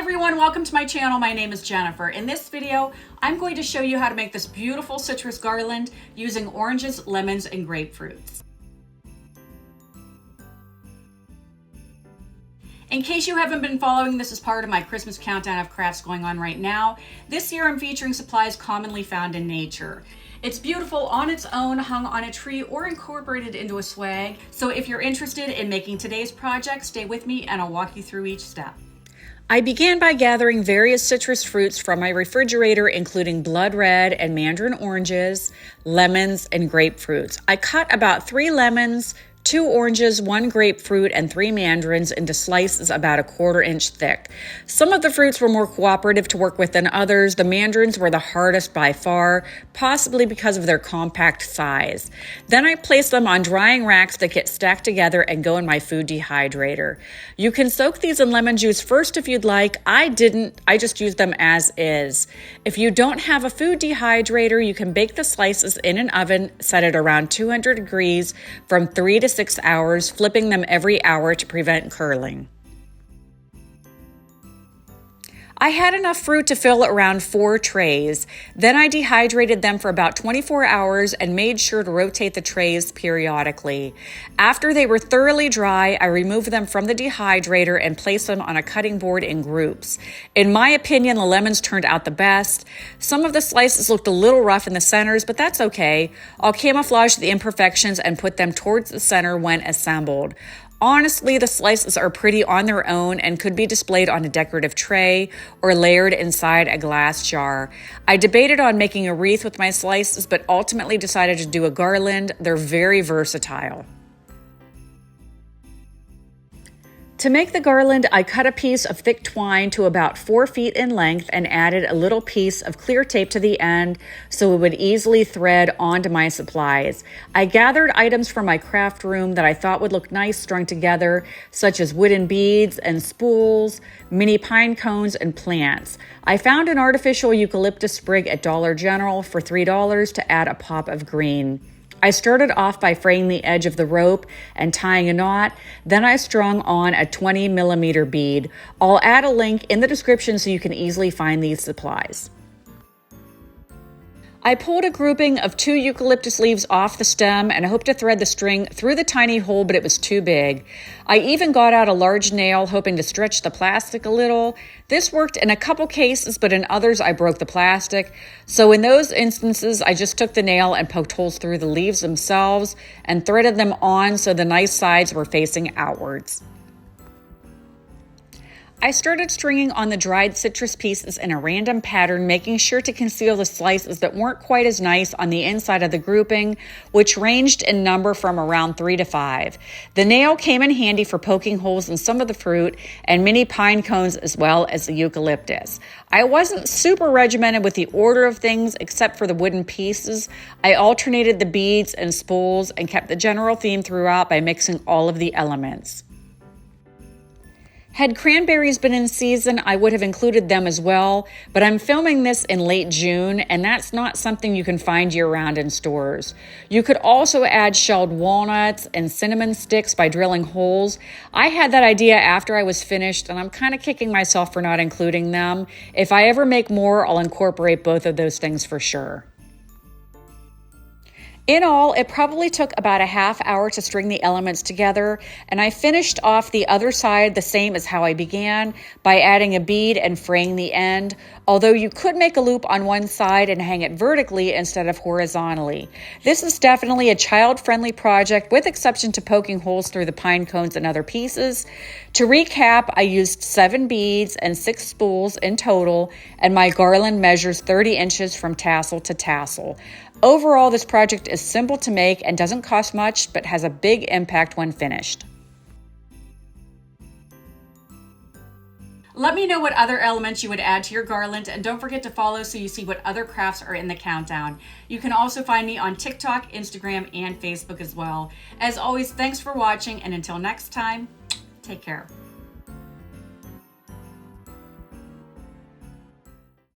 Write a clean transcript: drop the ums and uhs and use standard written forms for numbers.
everyone, welcome to my channel. My name is Jennifer. In this video, I'm going to show you how to make this beautiful citrus garland using oranges, lemons, and grapefruits. In case you haven't been following, this is part of my Christmas countdown of crafts going on right now. This year I'm featuring supplies commonly found in nature. It's beautiful on its own, hung on a tree, or incorporated into a swag. So if you're interested in making today's project, stay with me and I'll walk you through each step. I began by gathering various citrus fruits from my refrigerator, including blood red and mandarin oranges, lemons, and grapefruits. I cut about 3 lemons, 2 oranges, 1 grapefruit, and 3 mandarins into slices about 1/4 inch thick. Some of the fruits were more cooperative to work with than others. The mandarins were the hardest by far, possibly because of their compact size. Then I placed them on drying racks that get stacked together and go in my food dehydrator. You can soak these in lemon juice first if you'd like. I didn't. I just used them as is. If you don't have a food dehydrator, you can bake the slices in an oven set at around 200 degrees from 3 to 6 hours, flipping them every hour to prevent curling. I had enough fruit to fill around 4 trays. Then I dehydrated them for about 24 hours and made sure to rotate the trays periodically. After they were thoroughly dry, I removed them from the dehydrator and placed them on a cutting board in groups. In my opinion, the lemons turned out the best. Some of the slices looked a little rough in the centers, but that's okay. I'll camouflage the imperfections and put them towards the center when assembled. Honestly, the slices are pretty on their own and could be displayed on a decorative tray or layered inside a glass jar. I debated on making a wreath with my slices, but ultimately decided to do a garland. They're very versatile. To make the garland, I cut a piece of thick twine to about 4 feet in length and added a little piece of clear tape to the end so it would easily thread onto my supplies. I gathered items from my craft room that I thought would look nice strung together, such as wooden beads and spools, mini pine cones, and plants. I found an artificial eucalyptus sprig at Dollar General for $3 to add a pop of green. I started off by fraying the edge of the rope and tying a knot. Then I strung on a 20mm bead. I'll add a link in the description so you can easily find these supplies. I pulled a grouping of 2 eucalyptus leaves off the stem and hoped to thread the string through the tiny hole, but it was too big. I even got out a large nail, hoping to stretch the plastic a little. This worked in a couple cases, but in others I broke the plastic. So in those instances, I just took the nail and poked holes through the leaves themselves and threaded them on so the nice sides were facing outwards. I started stringing on the dried citrus pieces in a random pattern, making sure to conceal the slices that weren't quite as nice on the inside of the grouping, which ranged in number from around 3 to 5. The nail came in handy for poking holes in some of the fruit and mini pine cones as well as the eucalyptus. I wasn't super regimented with the order of things except for the wooden pieces. I alternated the beads and spools and kept the general theme throughout by mixing all of the elements. Had cranberries been in season, I would have included them as well, but I'm filming this in late June, and that's not something you can find year-round in stores. You could also add shelled walnuts and cinnamon sticks by drilling holes. I had that idea after I was finished, and I'm kind of kicking myself for not including them. If I ever make more, I'll incorporate both of those things for sure. In all, it probably took about a half hour to string the elements together, and I finished off the other side the same as how I began, by adding a bead and fraying the end, although you could make a loop on one side and hang it vertically instead of horizontally. This is definitely a child-friendly project, with exception to poking holes through the pine cones and other pieces. To recap, I used 7 beads and 6 spools in total, and my garland measures 30 inches from tassel to tassel. Overall, this project is simple to make and doesn't cost much, but has a big impact when finished. Let me know what other elements you would add to your garland, and don't forget to follow so you see what other crafts are in the countdown. You can also find me on TikTok, Instagram, and Facebook as well. As always, thanks for watching, and until next time, take care.